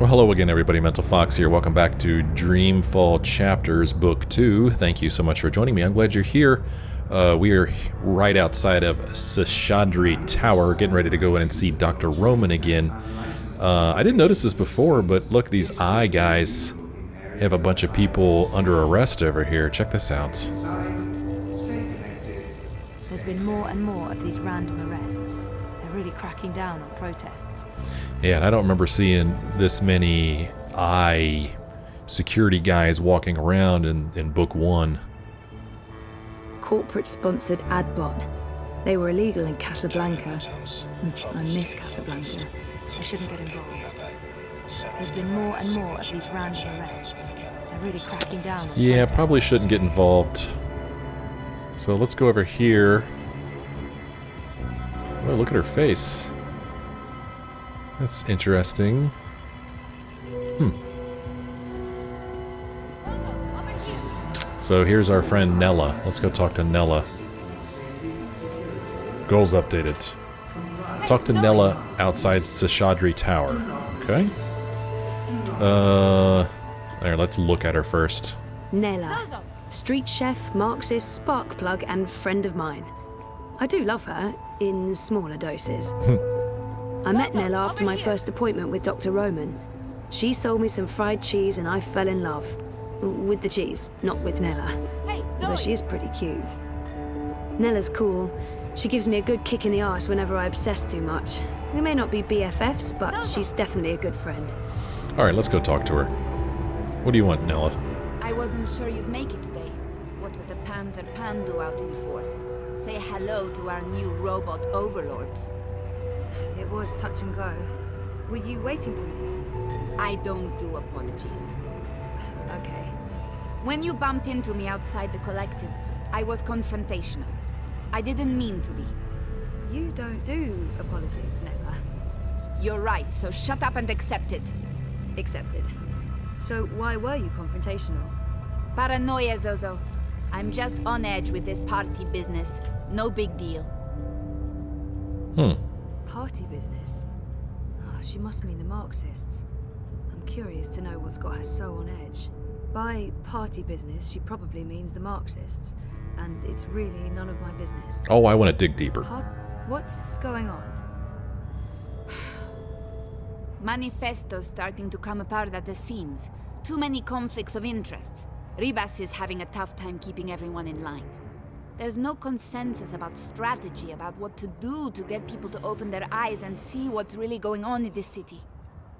Well, hello again, everybody. Mental Fox here. Welcome back to Dreamfall Chapters, Book 2. Thank you so much for joining me. I'm glad you're here. We are right outside of Seshadri Tower, getting ready to go in and see Dr. Roman again. I didn't notice this before, but look, these eye guys have a bunch of people under arrest over here. Check this out. There's been more and more of these random arrests. They're really cracking down on protests. Yeah, and I don't remember seeing this many eye security guys walking around in Book 1. Corporate-sponsored ad bot. They were illegal in Casablanca. I miss Casablanca. I shouldn't get involved. There's been more and more of these random arrests. They're really cracking down on Yeah, protests. probably shouldn't get involved. So let's go over here. Oh, look at her face. That's interesting. So here's our friend Nella. Let's go talk to Nella. Goals updated. Talk to Nella outside Seshadri Tower. Okay. There, let's look at her first. Nela. Street chef, Marxist, spark plug, and friend of mine. I do love her, in smaller doses. I met Nella after my first appointment with Dr. Roman. She sold me some fried cheese and I fell in love. With the cheese, not with Nella. Although she is pretty cute. Nella's cool. She gives me a good kick in the arse whenever I obsess too much. We may not be BFFs, but she's definitely a good friend. Alright, let's go talk to her. What do you want, Nella? I wasn't sure you'd make it today. What would the Panzer Pandu out in force? Say hello to our new robot overlords. It was touch and go. Were you waiting for me? I don't do apologies. Okay. When you bumped into me outside the collective, I was confrontational. I didn't mean to be. You don't do apologies, Nela. You're right, so shut up and accept it. Accepted. So why were you confrontational? Paranoia, Zozo. I'm just on edge with this party business. No big deal. Party business? Oh, she must mean the Marxists. I'm curious to know what's got her so on edge. By party business, she probably means the Marxists. And it's really none of my business. Oh, I want to dig deeper. What's going on? Manifesto's starting to come apart at the seams. Too many conflicts of interests. Ribas is having a tough time keeping everyone in line. There's no consensus about strategy, about what to do to get people to open their eyes and see what's really going on in this city.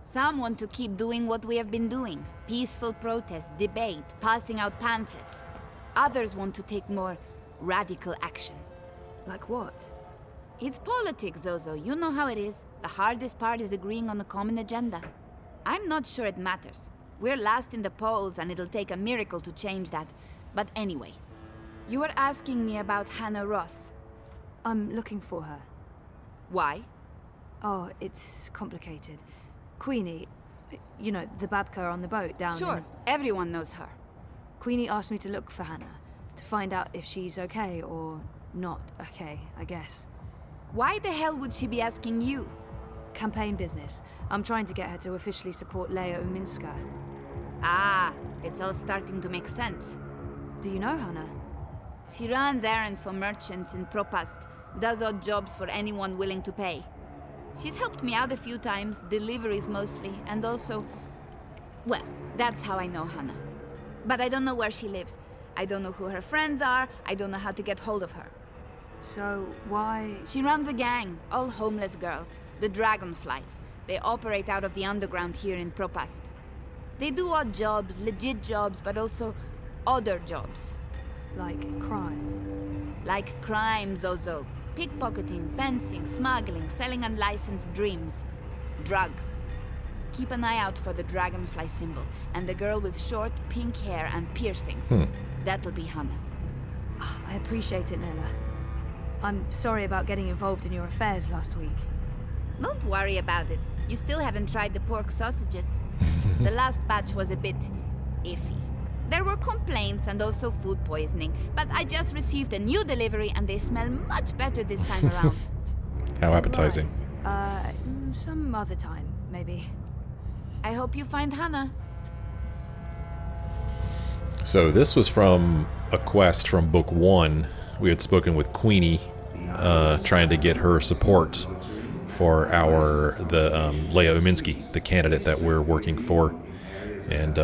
Some want to keep doing what we have been doing. Peaceful protest, debate, passing out pamphlets. Others want to take more radical action. Like what? It's politics, Zozo. You know how it is. The hardest part is agreeing on a common agenda. I'm not sure it matters. We're last in the polls and it'll take a miracle to change that. But anyway, you were asking me about Hanna Roth. I'm looking for her. Why? Oh, it's complicated. Queenie, you know, the babka on the boat down Sure, everyone knows her. Queenie asked me to look for Hanna, to find out if she's okay or not okay, I guess. Why the hell would she be asking you? Campaign business. I'm trying to get her to officially support Leia Uminska. Ah, it's all starting to make sense. Do you know Hanna? She runs errands for merchants in Propast, does odd jobs for anyone willing to pay. She's helped me out a few times, deliveries mostly, and also... Well, that's how I know Hanna. But I don't know where she lives. I don't know who her friends are, I don't know how to get hold of her. So, why... She runs a gang, all homeless girls, the Dragonflies. They operate out of the underground here in Propast. They do odd jobs, legit jobs, but also other jobs. like crime? Like crime, Zozo. Pickpocketing, fencing, smuggling, selling unlicensed dreams. Drugs. Keep an eye out for the dragonfly symbol, and the girl with short, pink hair and piercings. That'll be Hanna. I appreciate it, Nella. I'm sorry about getting involved in your affairs last week. Don't worry about it. You still haven't tried the pork sausages. The last batch was a bit iffy. There were complaints and also food poisoning, but I just received a new delivery and they smell much better this time around. How appetizing. Right. Some other time, maybe. I hope you find Hanna. So this was from a quest from book 1. We had spoken with Queenie, trying to get her support for the Leia Uminsky, the candidate that we're working for. And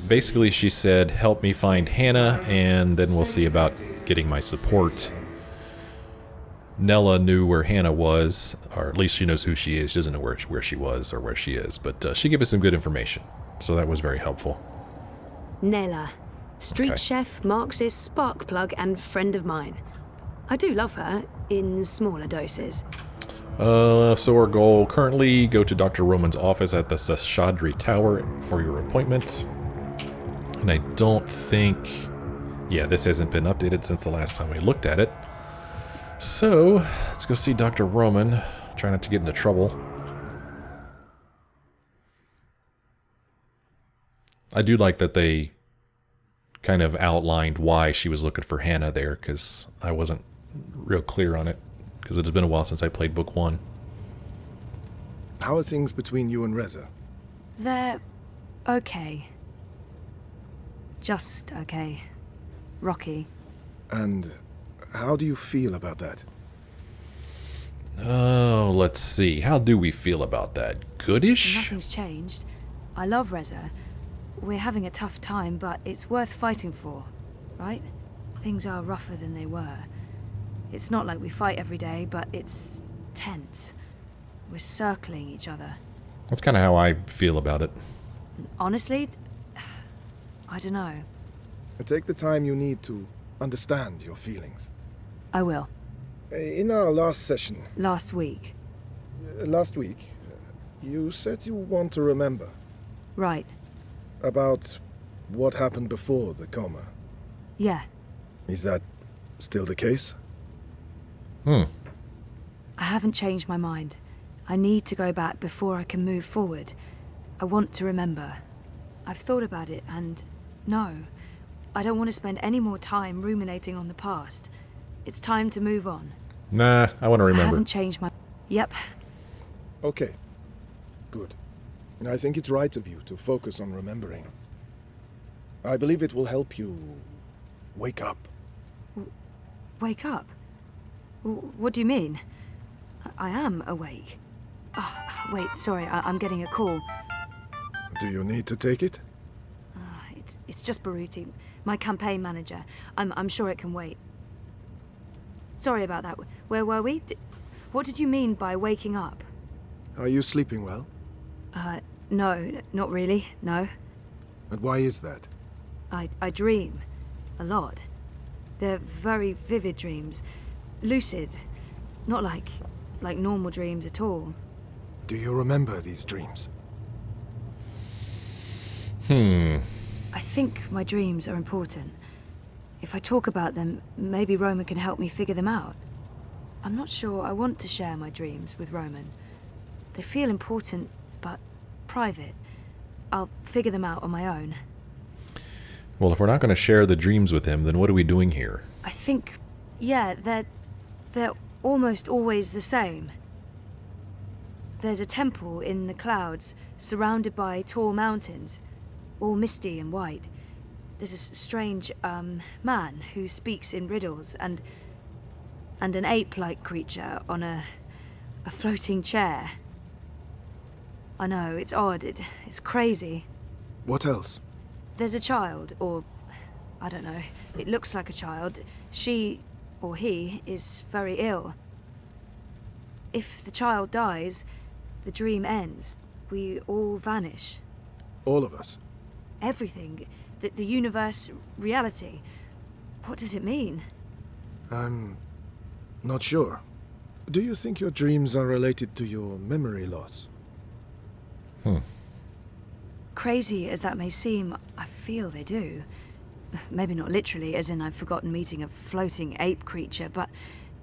basically she said, help me find Hanna, and then we'll see about getting my support. Nella knew where Hanna was, or at least she knows who she is. She doesn't know where she was or where she is, but she gave us some good information, so that was very helpful. Nela. Street Okay. chef, Marxist, spark plug, and friend of mine. I do love her, in smaller doses. So our goal currently, go to Dr. Roman's office at the Seshadri Tower for your appointment. And I don't think... Yeah, this hasn't been updated since the last time we looked at it. So, let's go see Dr. Roman. Try not to get into trouble. I do like that they kind of outlined why she was looking for Hanna there, because I wasn't real clear on it, because it has been a while since I played book 1. How are things between you and Reza? They're okay. Just okay. Rocky. And how do you feel about that? Oh, let's see. How do we feel about that? Goodish? Nothing's changed. I love Reza. We're having a tough time, but it's worth fighting for, right? Things are rougher than they were. It's not like we fight every day, but it's tense. We're circling each other. That's kind of how I feel about it. Honestly, I don't know. Take the time you need to understand your feelings. I will. In our last session, Last week. last week, you said you want to remember Right. about what happened before the coma. Yeah. Is that still the case? I haven't changed my mind. I need to go back before I can move forward. I want to remember. I've thought about it, and no. I don't want to spend any more time ruminating on the past. It's time to move on. Nah, I want to I remember. haven't changed my... Yep. Okay. Good. I think it's right of you to focus on remembering. I believe it will help you wake up. Wake up? What do you mean? I am awake. Oh, wait, sorry, I'm getting a call. Do you need to take it? It's just Baruti, my campaign manager. I'm sure it can wait. Sorry about that. Where were we? What did you mean by waking up? Are you sleeping well? No, not really, no. And why is that? I dream. A lot. They're very vivid dreams. Lucid. Not like normal dreams at all. Do you remember these dreams? I think my dreams are important. If I talk about them, maybe Roman can help me figure them out. I'm not sure I want to share my dreams with Roman. They feel important, but private. I'll figure them out on my own. Well, if we're not going to share the dreams with him, then what are we doing here? I think, yeah, they're almost always the same. There's a temple in the clouds, surrounded by tall mountains, all misty and white. There's a strange, man who speaks in riddles, and an ape-like creature on a floating chair. I know, it's odd, it's crazy. What else? There's a child, or I don't know, it looks like a child. She, or he, is very ill. If the child dies, the dream ends. We all vanish. All of us. Everything. The universe, reality. What does it mean? I'm not sure. Do you think your dreams are related to your memory loss? Crazy as that may seem, I feel they do. Maybe not literally, as in I've forgotten meeting a floating ape creature, but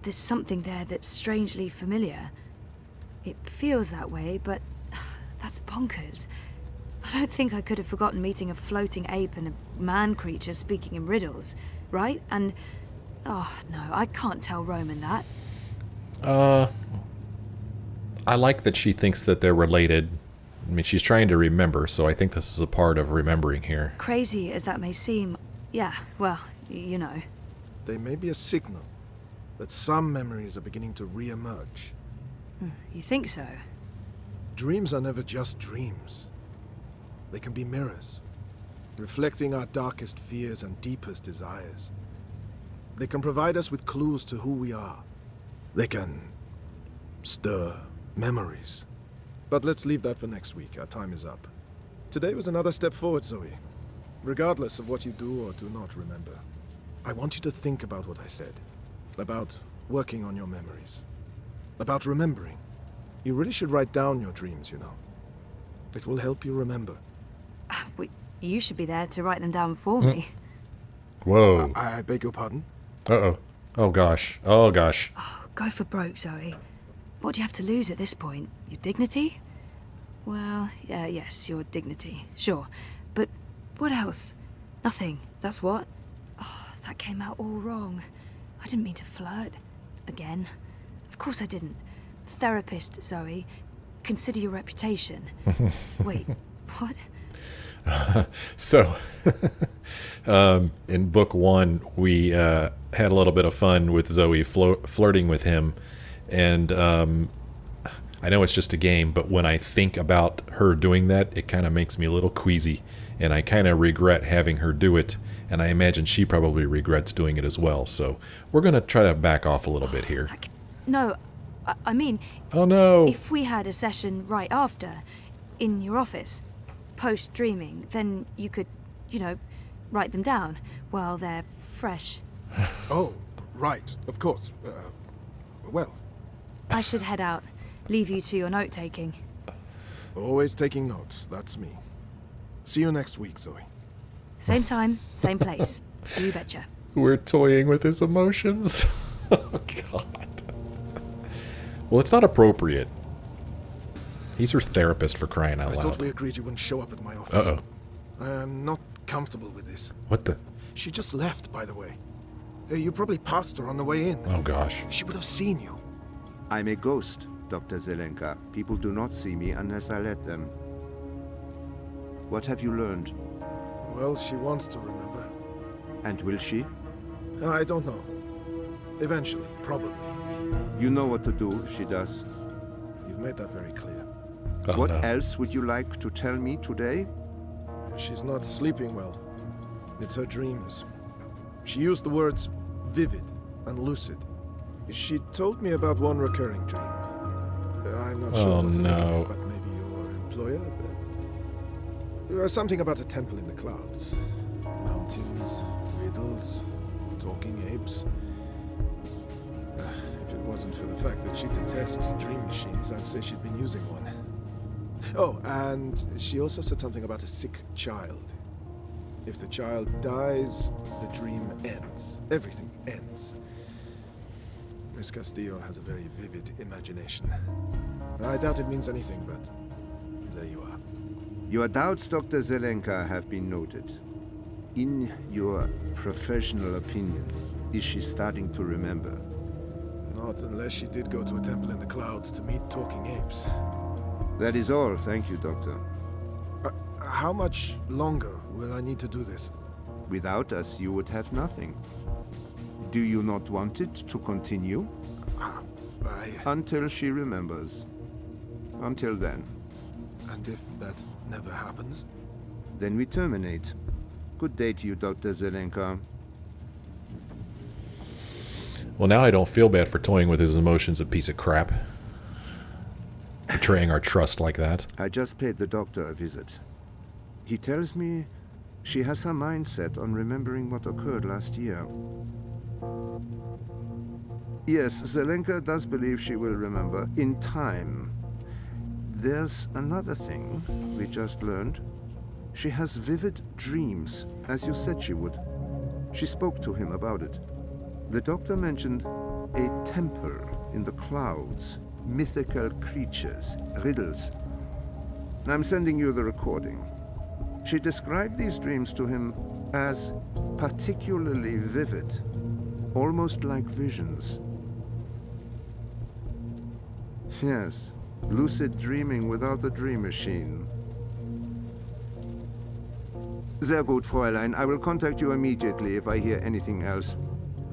there's something there that's strangely familiar. It feels that way, but that's bonkers. I don't think I could have forgotten meeting a floating ape and a man creature speaking in riddles, right? And, oh no, I can't tell Roman that. I like that she thinks that they're related, I mean, she's trying to remember, so I think this is a part of remembering here. Crazy as that may seem, yeah, well, you know. They may be a signal that some memories are beginning to re-emerge. You think so? Dreams are never just dreams. They can be mirrors, reflecting our darkest fears and deepest desires. They can provide us with clues to who we are. They can stir memories. But let's leave that for next week. Our time is up. Today was another step forward, Zoe. Regardless of what you do or do not remember, I want you to think about what I said. About working on your memories. About remembering. You really should write down your dreams, you know. It will help you remember. You should be there to write them down for me. Whoa. I beg your pardon? Uh-oh. Oh, gosh. Oh, gosh. Oh, go for broke, Zoe. What do you have to lose at this point? Your dignity? Well, yeah, yes, your dignity. Sure. But what else? Nothing. That's what? Oh, that came out all wrong. I didn't mean to flirt. Again. Of course I didn't. Therapist, Zoe. Consider your reputation. Wait, what? So, in book 1, we had a little bit of fun with Zoe flirting with him. And I know it's just a game, but when I think about her doing that, it kind of makes me a little queasy. And I kind of regret having her do it. And I imagine she probably regrets doing it as well. So we're going to try to back off a little bit here. No, I mean... Oh, no. If we had a session right after, in your office, post-dreaming, then you could, you know, write them down while they're fresh. Oh, right. Of course. Well... I should head out. Leave you to your note-taking. Always taking notes. That's me. See you next week, Zoe. Same time, same place. You betcha. We're toying with his emotions. Oh, God. Well, it's not appropriate. He's her therapist, for crying out loud. I thought we agreed you wouldn't show up at my office. Uh-oh. I am not comfortable with this. What the? She just left, by the way. You probably passed her on the way in. Oh, gosh. She would have seen you. I'm a ghost, Dr. Zelenka. People do not see me unless I let them. What have you learned? Well, she wants to remember. And will she? I don't know. Eventually, probably. You know what to do if she does. You've made that very clear. Oh, What no. else would you like to tell me today? She's not sleeping well. It's her dreams. She used the words vivid and lucid. She told me about one recurring dream. I'm not sure Oh, what to make of no. it, but maybe your employer. Something about a temple in the clouds. Mountains, riddles, talking apes. If it wasn't for the fact that she detests dream machines, I'd say she'd been using one. Oh, and she also said something about a sick child. If the child dies, the dream ends. Everything ends. Miss Castillo has a very vivid imagination. I doubt it means anything, but there you are. Your doubts, Dr. Zelenka, have been noted. In your professional opinion, is she starting to remember? Not unless she did go to a temple in the clouds to meet talking apes. That is all. Thank you, Doctor. How much longer will I need to do this? Without us, you would have nothing. Do you not want it to continue? Until she remembers. Until then. And if that never happens? Then we terminate. Good day to you, Dr. Zelenka. Well, now I don't feel bad for toying with his emotions, a piece of crap. Betraying our trust like that. I just paid the doctor a visit. He tells me she has her mind set on remembering what occurred last year. Yes, Zelenka does believe she will remember in time. There's another thing we just learned. She has vivid dreams, as you said she would. She spoke to him about it. The doctor mentioned a temple in the clouds, mythical creatures, riddles. I'm sending you the recording. She described these dreams to him as particularly vivid, almost like visions. Yes, Lucid dreaming without a dream machine. Sehr gut, Fräulein. I will contact you immediately if I hear anything else.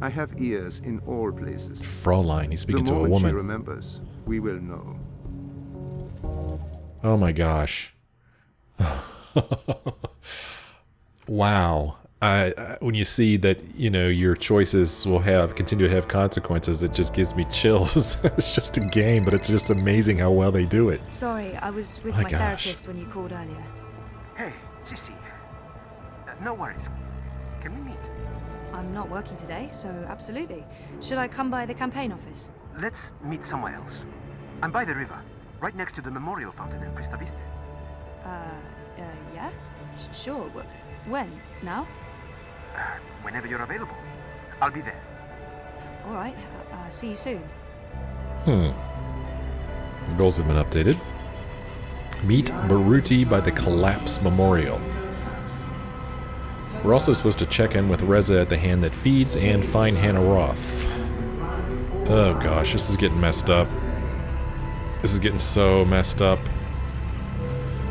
I have ears in all places. Fräulein, he's speaking The to a moment she woman. remembers, we will know. Oh my gosh. Wow. When you see that, you know, your choices will continue to have consequences, it just gives me chills. It's just a game, but it's just amazing how well they do it. Sorry, I was with My my gosh. therapist when you called earlier. Hey, Sissy. No worries. Can we meet? I'm not working today, so absolutely. Should I come by the campaign office? Let's meet somewhere else. I'm by the river, right next to the memorial fountain in Presta Vista. Yeah? Sure. When? Now? Whenever you're available. I'll be there. All right. See you soon. Goals have been updated. Meet Baruti by the Collapse Memorial. We're also supposed to check in with Reza at the Hand That Feeds and find Hanna Roth. Oh gosh, this is getting messed up. This is getting so messed up.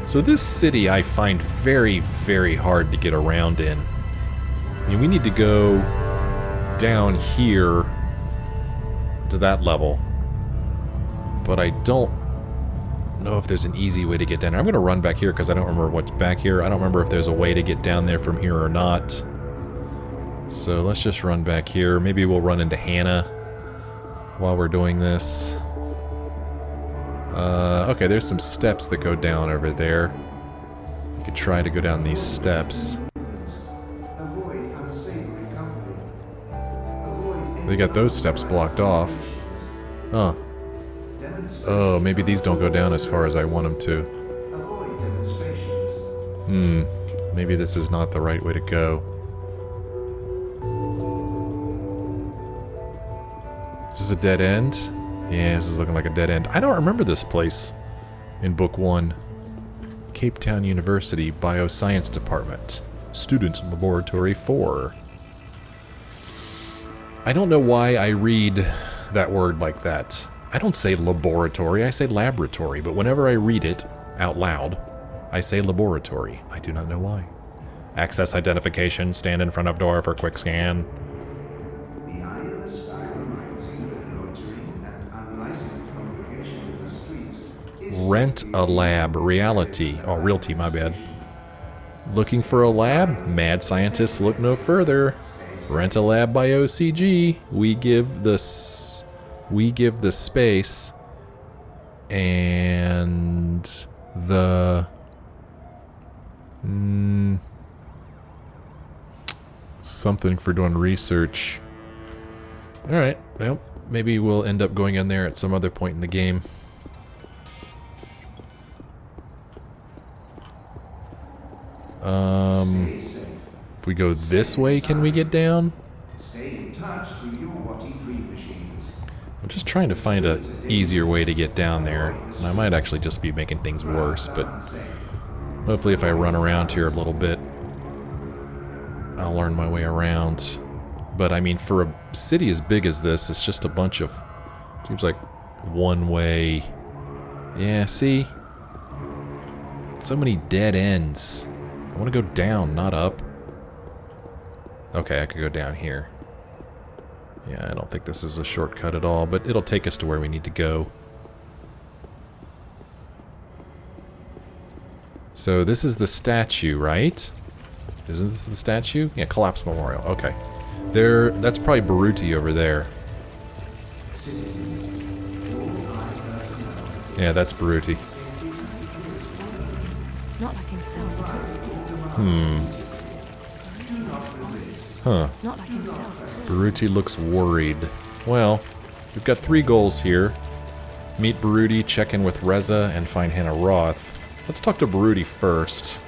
So this city I find very, very hard to get around in. I mean, we need to go down here to that level. But I don't know if there's an easy way to get down there. I'm going to run back here because I don't remember what's back here. I don't remember if there's a way to get down there from here or not. So let's just run back here. Maybe we'll run into Hanna while we're doing this. Okay, there's some steps that go down over there. We could try to go down these steps. They got those steps blocked off. Huh. Oh, maybe these don't go down as far as I want them to. Maybe this is not the right way to go. Is this a dead end? Yeah, this is looking like a dead end. I don't remember this place in Book 1. Cape Town University Bioscience Department. Student Laboratory 4. I don't know why I read that word like that. I don't say laboratory, I say laboratory, but whenever I read it out loud, I say laboratory. I do not know why. Access identification, stand in front of door for quick scan. The eye in the sky reminds you that loitering and unlicensed congregation in the streets is... Rent a lab, reality. Oh, realty, my bad. Looking for a lab? Mad scientists look no further. Rent a lab by OCG. We give the space and the something for doing research. Alright, well, maybe we'll end up going in there at some other point in the game. If we go this way, can we get down? Stay in touch through your Rothi dream machines. I'm just trying to find an easier way to get down there. And I might actually just be making things worse, but hopefully if I run around here a little bit, I'll learn my way around. But I mean, for a city as big as this, it's just a bunch of, seems like one way. Yeah, see? So many dead ends. I want to go down, not up. Okay, I could go down here. Yeah, I don't think this is a shortcut at all, but it'll take us to where we need to go. So this is the statue, right? Isn't this the statue? Yeah, Collapse Memorial. Okay. There, that's probably Baruti over there. Yeah, that's Baruti. Not like himself at all. Huh. Not like himself at all. Baruti looks worried. Well, we've got 3 goals here. Meet Baruti, check in with Reza, and find Hanna Roth. Let's talk to Baruti first.